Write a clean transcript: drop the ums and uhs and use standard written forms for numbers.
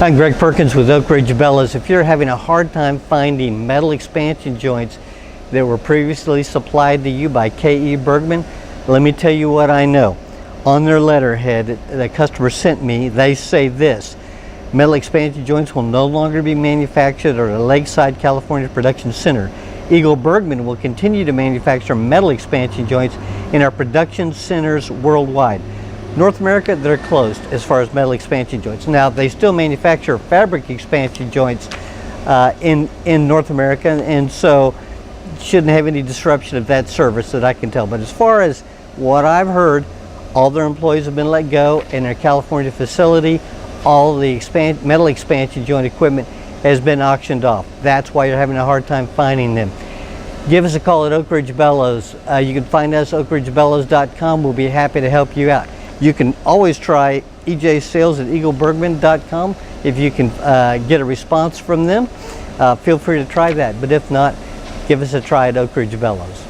I'm Greg Perkins with Oakridge Bellows. If you're having a hard time finding metal expansion joints that were previously supplied to you by KE-Burgmann, let me tell you what I know. On their letterhead the customer sent me, they say this: metal expansion joints will no longer be manufactured at a Lakeside, California production center. EagleBurgmann will continue to manufacture metal expansion joints in our production centers worldwide. North America, they're closed as far as metal expansion joints. Now, they still manufacture fabric expansion joints in North America, and so shouldn't have any disruption of that service that I can tell. But as far as what I've heard, all their employees have been let go in their California facility. All the metal expansion joint equipment has been auctioned off. That's why you're having a hard time finding them. Give us a call at Oakridge Bellows. You can find us at oakridgebellows.com. We'll be happy to help you out. You can always try EJS sales at EagleBurgmann.com. If you can get a response from them, feel free to try that. But if not, give us a try at Oakridge Bellows.